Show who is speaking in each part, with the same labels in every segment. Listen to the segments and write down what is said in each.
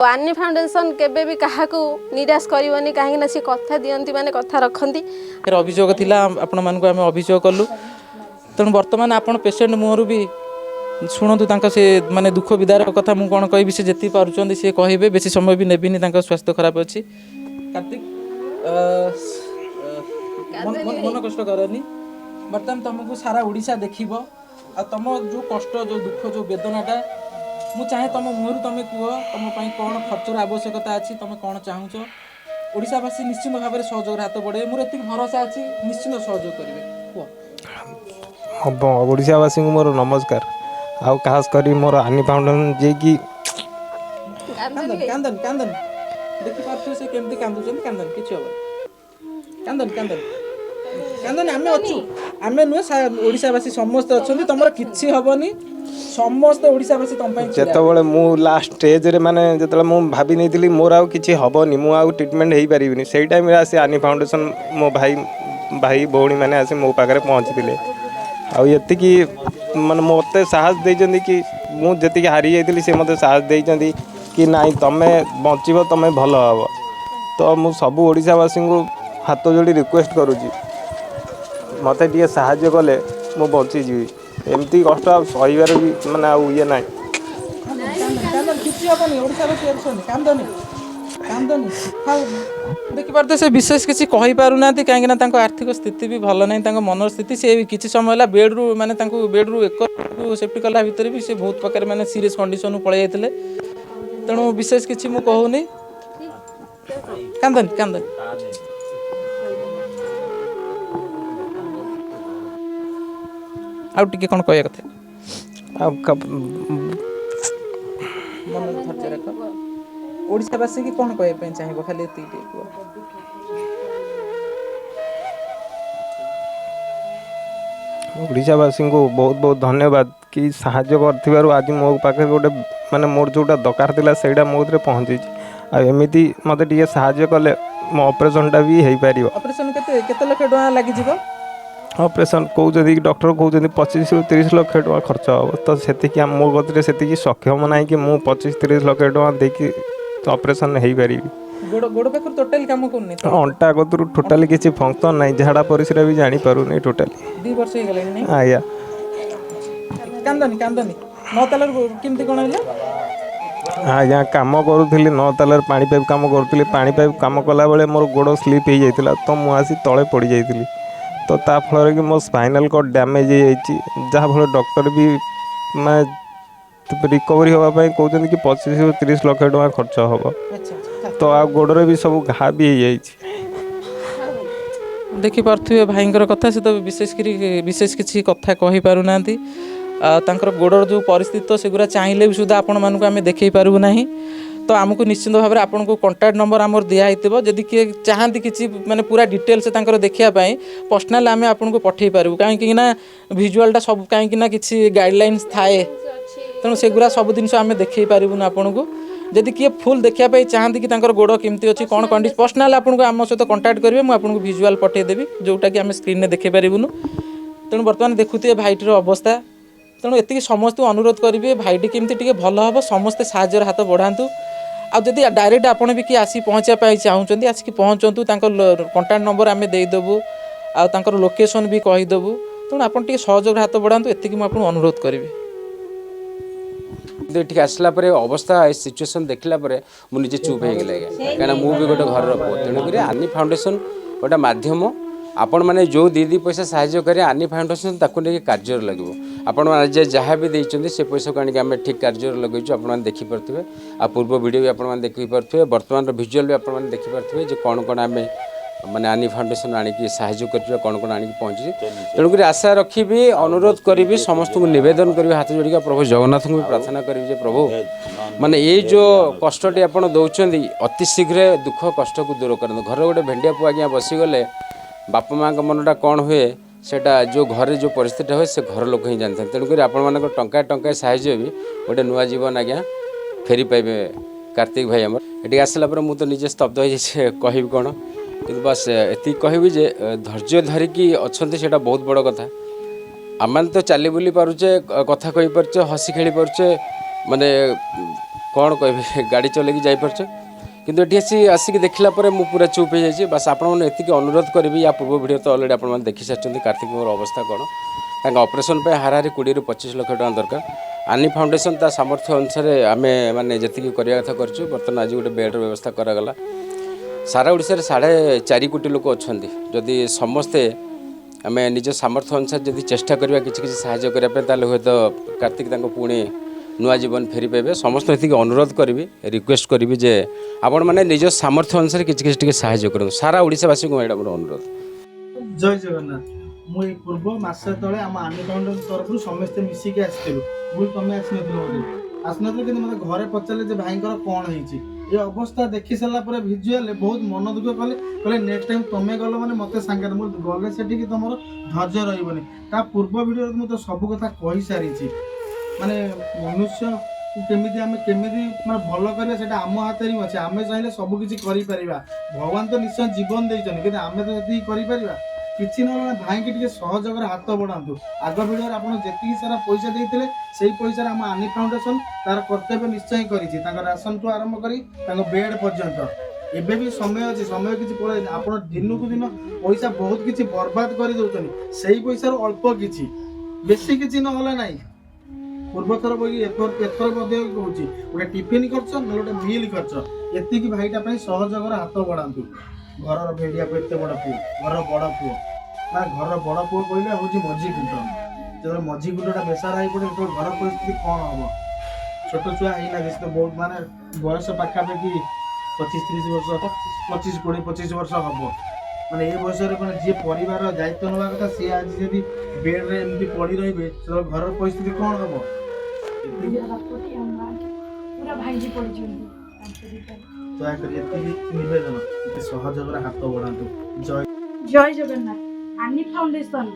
Speaker 1: आनी फाउंडेशन केबे भी काहाकू निराश करबनी काहे ना सी कथा दियंती माने कथा रखंती
Speaker 2: अभियोग थिला आपण मानकु आमे अभियोग कलु तेणु वर्तमान आपण पेशेंट मोहरु भी शुणु से माने दुख विदार कथा मु कौन कहि से जेति पारुचंदी से कहिबे बेसी समय भी नेबिनी तांका स्वास्थ्य खराब अछि। कार्तिक मन कष्ट करनी बर्तमान तुमको सारा ओडिशा देखिबो आ तुम जो कष्ट जो दुख जो वेदनाटा मु चाहे तुम मुहरु तुम कह तुम कौन खर्चर आवश्यकता अच्छी तुम कौन चाहूच ओडिशावासी निश्चित भाव में सहयोग हाथ बढ़े मोर एति भरोसा अच्छी निश्चित सहयोग करेंगे कह
Speaker 3: ओडिशावासी को मोर नमस्कार आउ खास करी मोर आनी फाउंडेशन जे कि
Speaker 2: कांदन कांदन देखि पाछो से केमती कांदुछन कांदन किछ होबा कांदन कांदन कांदन आमे अछु आमे नुए ओडिशावासी समस्त अछंती तमरा किछि हबनी समस्त ओडिशावासी तम पई
Speaker 3: जेतबेले मु लास्ट स्टेज रे माने जेतबेले मु भाबी नैतिली मोर आउ किछि हबनी मु आउ ट्रीटमेंट हेई परिबिनी सेई टाइम रे आसी आनी फाउंडेशन मो भाई भौणी माने आसी मो पाखरे पहुंचतिले आउ एति की माने मते साहस देइजंदी कि मु जेति हारि जाइतिली से मते साहस देइजंदी कि नाई तमे बंचिबो तमे भलो हबो तो मु सब ओडिशावासी को हाथ जोड़ी रिक्वेस्ट करूची मते टिके साहाय्य कले मु बंची जीवी एमती कष्ट आ सहीबार भी माने आ ये ना
Speaker 2: देखि पारते से विशेष किसी कहि पारु नांती काहे ना तांको आर्थिक स्थिति भी भलो नै तांको मन स्थिति से किछि समय ला बेड रु माने तांको बेड रु एक सेफ्टी कला भितर भी से बहुत प्रकार माने सीरियस कंडीशन पळे जायतिले तेणु विशेष किछि मु कहूनी कांदन कांदन आउ टिके कोन कहया कथा मन धरते रख ओडिशावासी की कोन कहय पे चाहिबो खाली एति
Speaker 3: ओडिशावासी को बहुत बहुत धन्यवाद कि साहाय्य करथिबारु आज मो पाखे गोटे माने मोर जोटा दरकार थिला सेटा मो रे पहुंची आ एमिति मते टिके साहाय्य कले मो ऑपरेशनटा भी हेई पारिबो।
Speaker 2: ऑपरेशन केते केते लाख टका लागि जिवो
Speaker 3: ऑपरेशन कहते डॉक्टर कहते 25 ରୁ 30 लाख टका खर्च हम तो से मो गति से सक्षम ना कि मुझे 25-30 लाख टका देखिए ऑपरेशन हो पारि
Speaker 2: टोटल काम करनी
Speaker 3: अंटा कतरू टोटाली किसी फंक्शन ना झाड़ा परिश्रा भी जानी पारुनी टोटाली
Speaker 2: 2 वर्ष हो गले
Speaker 3: आया
Speaker 2: कांदनी कांदनी 9 तालर केमती कोन हैला
Speaker 3: आज्ञा कम करूली 9 तालर पानी पाइप कम करूली पानी पाइप कम कला बेले मोर गोड़ स्लीप हो जाता तो मुझे तले पड़ जाइली तो ता फल कि मो स्पाइनल कॉर्ड डैमेज हो जहाँ फल डॉक्टर भी मैं रिकवरी होगापी कहते कि 25-30 लाख टका खर्च हम तो आ गोड़े भी सब घा भी
Speaker 2: देखी पारे भाई कथा से तो विशेष किसी कथा कही पारु ना गोड़र जो परिस्थिति तो सेगुरा चाहिए भी सुधा आपण मानक आम देखई पारू ना तो आमको निश्चित भाव में आपको कॉन्टैक्ट नंबर आमर दिखाई जदि किए चाहती किसी माने पूरा डिटेल्स देखापी पर्सनाल आम आपको पठे पारू कहीं भिजुआलटा सब कहीं किसी गाइडलाइंस थाए तेणु सेगुरा सब जिन आम देखई पारूना आपन को जदि किए फुल देखापी चाहती कि गोड़ केमती अच्छी कौन कंडीशन पर्सनाल आपको आम सहित कंटाक्ट करेंगे मुझे आपको भिजुआल पठेदेवी जोटा कि आम स्क्रीन में देखे पारूनु तेणु बर्तमान देखुए भाईटर अवस्था तेणु एति समस्त अनुरोध करेंगे भाईटी केमती टे भल हम समस्ते साहाय्य हाथ बढ़ातु आदि डायरेक्ट आपड़ भी किए आसी पहुँचापी चाहूँगी आसिक पहुँचतु कंटाक्ट नंबर आम देदेबू आर लोकेशन भी कहीदेबू तेणु आप सहयोग हाथ बढ़ातु एति मुझे अनुरोध करी
Speaker 4: ठीक आसला अवस्था सिचुएसन देखला मुझे चुप हो गला कहीं मुझे गोटे घर पुओ तेणुक आनी फाउंडेशन गोटे मध्यम आपण मैंने जो दी पैसा साहाय्य करें आनी फाउंडेशन ताकू नहीं कार्य लगे आपण मैंने जहाँ भी देते से पैसा को आम ठीक कार्य लगे आपने देखिपे आ पूर्व वीडियो भी आपने देखिपे बर्तमान भिजुआल भी आपने देखिपे जो कौन कौन आम माने आनी फाउंडेशन आनिकी साहाय्य कर कौन कौन आनिकी पहुँची तेणुक आशा रखी अनुरोध करी समस्त को निवेदन करी हाथ जोड़िका प्रभु जगन्नाथ को भी प्रार्थना करी प्रभु माने ये जो कष्टटी आप दौरान अति शीघ्र दुख कष्ट को दूर कर घर गोटे भेंडिया पुआ आज्ञा बसीगले बापा माँ का मनटा कौन हुए सेटा जो घरे जो परिस्थिति हुए से घर लोक ही जानते तेणुक आपण टंका टंका साहाय्य भी गोटे नुआ जीवन आज्ञा फेरी पाइबे कार्तिक भाई आम ये आसला मुझे तो निजे स्तब्ध हो कह कौन कि बस ये कहबी जे धैर्य धरिकी अच्छा से बहुत बड़ कथा आम तो चली बुली पारुचे कथा कही पारुचे हसी खेली पारुचे माने कौन कह गाड़ी चलैकी जापारछ किंतु ये आसिक देखला मु पूरा चुप हो जाइए बस आपने एति अनुरोध करी या पूर्व वीडियो तो अलरेडी आप देखी सारी कार्तिक अवस्था कौन ऑपरेशन पे हाराहारी 20 ରୁ 25 लाख टका दरकार आनी फाउंडेशन ता सामर्थ्य अनुसार आम मैंने जी करवा कथा करूँ बर्तमान आज गोटे बेड्र व्यवस्था करागला सारा ओडिशा 4.5 कोटी लोक अच्छा जदि समस्ते आम निज सामर्थ्य अनुसार जदि चेष्टा करवा किसी साहाय्य करने हूँ तो कार्तिक पुणी नुआ जीवन फेरी पाइबे समस्त ये अनुरोध करी रिक्वेस्ट करी जे आपण मैंने निज सामर्थ्य अनुसार किसी साहाय्य करूँ सारा ओडिशावासी को मैडम अनुरोध।
Speaker 5: जय जगन्नाथ मु पूर्व मासे तले आम आनी फाउंडेशन तरफ समस्ते मिसिकी आसलु भूल तुम आसन कि मतलब घरे पचारे भाईकर कौन होती ये अवस्था देखी सारा भिजुआल बहुत मन दुख कले कहले नेक्स्ट टाइम तुम्हें गल मैंने मत सांगे गले से तुम धैर्य रही ता पूर्व वीडियो मुझे तो सब कथा कही सारी माने मनुष्य केमिति आम केमिति माने भल करिया सेटा आम हाथ में अच्छे आम चाहिए सबकि भगवान तो निश्चय जीवन देते कि आम तो ये करा किसी ना भाई की सहयोग हाथ बढ़ातु आग भिडियो आप जी सारा पैसा देते से पैसा आम आनी फाउंडेशन तार कर्तव्य निश्चय कर राशन ठू आरंभ कर बेड पर्यंत एबे भी समय अच्छे समय किसी पड़े आप दिन को दिन पैसा बहुत किसी बर्बाद कर दौरान से पैसा अल्प किसी बेसी किसी ना ना पूर्व थर बोली एथर कहूँ गोटे टिफिन खर्च ना गोटे मिल खर्च एति भाईटा सहयोग हाथ बढ़ातु घर भेड़िया को एत बड़ पु घर बड़ पु ना घर बड़ पु कहले हूँ मझी गुट जो मझी गुटा बेसारा पड़े तो घर परिस्थिति कौन हम छोट छुआ ही ना तो बहुत माने बयस पाखापाखि 25-30 वर्ष 25-20-25 वर्ष हम माने ये बयस जी परिवार दायित्व नवा कथा सी आज जब बेड्रे एमती पड़ी रही तो घर परिस्थिति कौन हम निवेदन सहयोग हाथ बढ़ातु
Speaker 6: जय जगन्नाथ आनी फाउंडेशन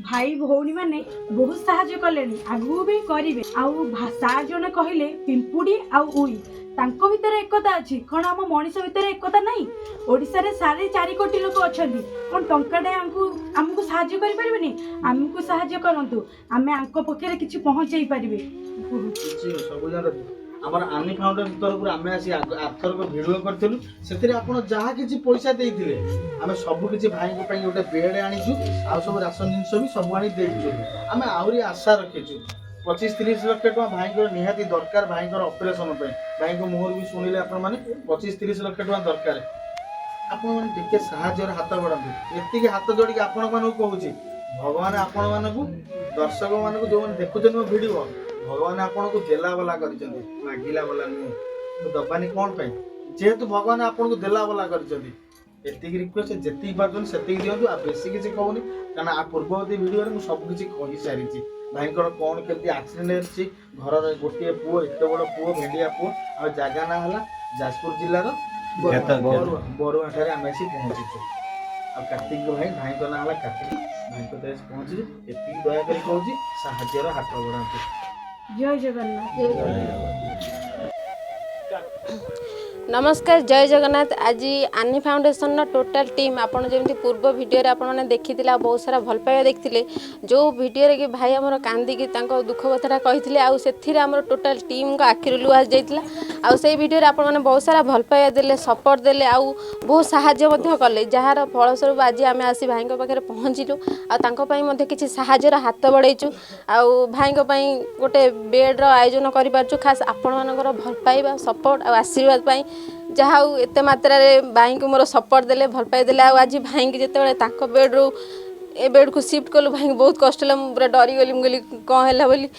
Speaker 6: भाई भौणी मैंने बहुत साहाय्य कले आगू भी करेंगे सार जने कहले पिंपुड़ी आउई तांको भितर एकता अच्छी कौन आम मनीष भितर एकता नहीं ओडिशा रे 4.5 कोटी लोक अच्छा कौन टंकाटे आमको साहाय्य करें आमको साहाय्य करंतु आमे आंको पक्षे किसी पहुँचाई पारे
Speaker 5: आमर आनी फाउंडेशन तरफ आम आसी आर्थरक भिडियो करूँ से आप जहाँ किसी पैसा देते आम सबकि भाई गोटे बेड आनीचु आ सब राशन जिनस भी सब आनी देचु आम आहरी आशा रखीचु 25-30 लाख टका भाई निहाती दरकार भाई ऑपरेशन भाई मुहर भी शुणिले आप 25-30 लाख टका दरकार आपके साहाଯ୍ୟ हाथ बढ़ातु ये हाथ जोड़ी आपण मानक कहूँ भगवान आपण मानक दर्शक मानक जो देखुं मो भिडियो भगवान आपन को देला वाला करिसेंती मागिला वाला नहीं दबानी कौन पे जेहेतु भगवान आपन को देला वाला करिसेंती एतिक रिक्वेस्ट जेति बाजन सेतिक दियंतु आ बेसी किछि कहूनी काना आ पूर्ववर्ती वीडियो रे मु सब किछि कहि सारिछि भाईकर कौन केमती एक्सीडेंट होछि घर रे गोटे पुओ एते बड़ पुओ भेंडिया पुओ आ जागा ना हला जाजपुर जिल्ला रो बरुआ ठारे आमे सी पहुंचिछु आ कार्तिक भाई को ना हला कार्तिक भाई को देश पहुंची एतिक दया करी कहूछि साहाଯ୍ୟ रो हाथ बढ़ातु
Speaker 6: जय जगन्नाथ
Speaker 1: नमस्कार जय जगन्नाथ आज आनी फाउंडेशन टोटाल टीम आपन जमी पूर्व वीडियो रे आपने देखी बहुत सारा भल पाइबा देखते जो वीडियो रे कि भाई आमर कांदिकी दुख कथा कही आमर टोटाल टीम को आखिर लुहा जाइला आउ से वीडियो रे आप मैंने बहुत सारा भल पाइबा देले सपोर्ट देले आउ बहुत साहाय्य कले जार फलस्वरूप आज आम आसी भाई पाखे पहुँचलु आगे किसी साहाय्यर हाथ बढ़ाइचु आउ भाई गोटे बेड्र आयोजन कर खास आपण मानकर भल पाइबा सपोर्ट आ आशीर्वाद पाई जहाँ एत मात्रा भाई को मोर सपोर्ट देले भल पाई देले आज भाई की जिते बेड्रु ए बेड को शिफ्ट कलु भाई बहुत कष्ट है पूरा डरीगली मुझे कौन है बोली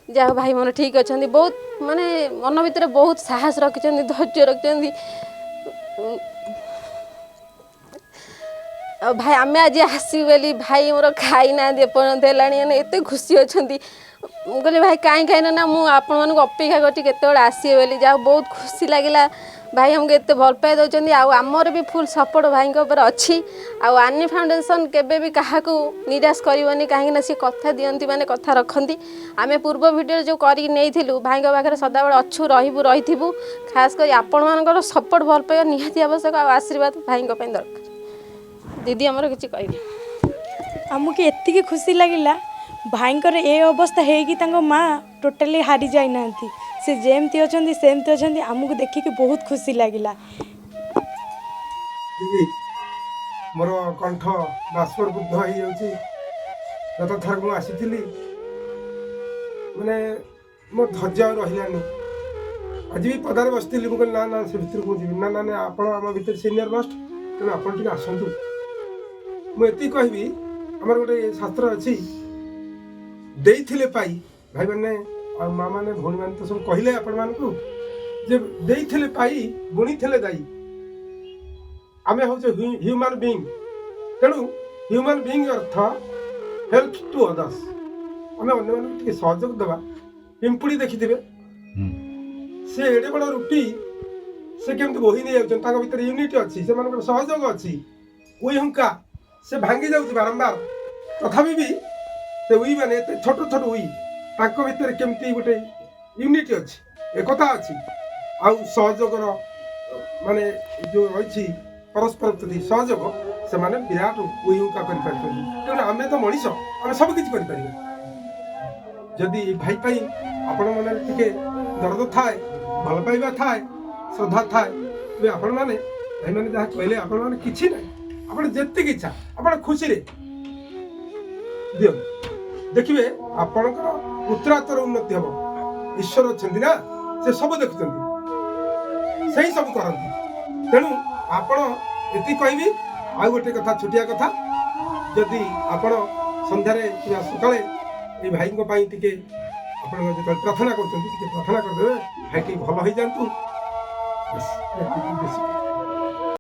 Speaker 1: जहाँ भाई मन ठीक अच्छा बहुत माने मन भितर बहुत साहस रखिंट धैर्य रखिंट भाई आम आज आसू बोली भाई मोर खाई ना एपर्यंत है एत खुशी अच्छा कहली भाई कहीं खाइन ना मुझे आपण अपेक्षा करते आसवे बोली जहाँ बहुत खुशी लगे भाई हमको एत भल पाई दौरान आमर भी फुल सपोर्ट भाई अच्छी आनी फाउंडेशन केबे भी क्या निराश करनी कहीं सी कथा दियंती माने कथा रखती आम पूर्व वीडियो जो करी भाई पाखे सदाबे अच्छू रही खास कर आपण मान सपोर्ट भल पाइबा निहाती आवश्यक आशीर्वाद भाई दरकार दीदी आमर किसी कह
Speaker 6: आमको एतिकी खुशी लगिला भाईंकर ए अवस्था है कि माँ टोटाली हारी जाई नांती ସେ ଯେମିତି ଅଛନ୍ତି ସେମିତି ଅଛନ୍ତି। ଆମକୁ ଦେଖିକି ବହୁତ ଖୁସି ଲାଗିଲା।
Speaker 7: ଦିଦି ମୋର କଣ୍ଠ ବାଷ୍ପରୁଦ୍ଧ ହେଇଯାଉଛି। ଗତ ଥର ମୁଁ ଆସିଥିଲି ମାନେ ମୋ ଧୈର୍ଯ୍ୟ ଆଉ ରହିଲାନି। ଆଜି ବି ପଦାରେ ବସିଥିଲି। ମୁଁ କହିଲି ନା ନା ସେ ଭିତରକୁ ଯିବି ନା ନା ନା ଆପଣ ଆମ ଭିତରେ ସିନିୟର ମୋଷ୍ଟ, ତେଣୁ ଆପଣ ଟିକେ ଆସନ୍ତୁ। ମୁଁ ଏତିକି କହିବି, ଆମର ଗୋଟେ ଶାସ୍ତ୍ର ଅଛି, ଦେଇଥିଲେ ପାଇ। ଭାଇମାନେ ଆଉ ମା ମାନେ ଭଉଣୀମାନେ ତ ସବୁ କହିଲେ ଆପଣମାନଙ୍କୁ ଯେ ଦେଇଥିଲେ ପାଇ ବୁଣିଥିଲେ ଦାଇ। ଆମେ ହେଉଛେ ହ୍ୟୁମାନ୍ ବିଇଂ, ତେଣୁ ହ୍ୟୁମାନ୍ ବିଇଂ ଅର୍ଥ ହେଲ୍ପ ଟୁ ଅଦର୍ସ। ଆମେ ଅନ୍ୟମାନଙ୍କୁ ଟିକେ ସହଯୋଗ ଦେବା। ପିମ୍ପୁଡ଼ି ଦେଖିଥିବେ, ସେ ଏଡ଼େ ବଡ଼ ରୁଟି ସେ କେମିତି ବୋହି ନେଇଯାଉଛନ୍ତି, ତାଙ୍କ ଭିତରେ ୟୁନିଟି ଅଛି, ସେମାନଙ୍କର ସହଯୋଗ ଅଛି। ଉଇ ହୁଙ୍କା ସେ ଭାଙ୍ଗି ଯାଉଛି ବାରମ୍ବାର, ତଥାପି ବି ସେ ଉଇ ମାନେ ଏତେ ଛୋଟ ଛୋଟ ଉଇ, ତାଙ୍କ ଭିତରେ କେମିତି ଗୋଟେ ୟୁନିଟି ଅଛି, ଏକତା ଅଛି। ଆଉ ସହଯୋଗର ମାନେ ଯେଉଁ ରହିଛି ପରସ୍ପର ପ୍ରତି ସହଯୋଗ, ସେମାନେ ବିରାଟ ଉଇ ହୁଙ୍କା କରିପାରିଛନ୍ତି। ତେଣୁ ଆମେ ତ ମଣିଷ, ଆମେ ସବୁ କିଛି କରିପାରିବା। ଯଦି ଭାଇ ପାଇଁ ଆପଣ ମନରେ ଟିକେ ଦରଦ ଥାଏ, ଭଲ ପାଇବା ଥାଏ, ଶ୍ରଦ୍ଧା ଥାଏ, ତେବେ ଆପଣମାନେ ଭାଇମାନେ ଯାହା କହିଲେ ଆପଣମାନେ କିଛି ନାହିଁ, ଆପଣ ଯେତିକି ଇଚ୍ଛା ଆପଣ ଖୁସିରେ ଦିଅନ୍ତୁ। ଦେଖିବେ ଆପଣଙ୍କର ଉତ୍ତରାତ୍ତର ଉନ୍ନତି ହେବ। ଈଶ୍ୱର ଅଛନ୍ତି ନା, ସେ ସବୁ ଦେଖୁଛନ୍ତି, ସେଇ ସବୁ କରନ୍ତି। ତେଣୁ ଆପଣ ଏତିକି କହିବି। ଆଉ ଗୋଟେ କଥା, ଛୋଟିଆ କଥା, ଯଦି ଆପଣ ସନ୍ଧ୍ୟାରେ କିମ୍ବା ସକାଳେ ଏଇ ଭାଇଙ୍କ ପାଇଁ ଟିକେ ଆପଣ ଯେତେବେଳେ ପ୍ରାର୍ଥନା କରୁଛନ୍ତି ଟିକେ ପ୍ରାର୍ଥନା କରିଦେବେ, ଭାଇ ଟିକେ ଭଲ ହେଇଯାଆନ୍ତୁ। ବେଶୀ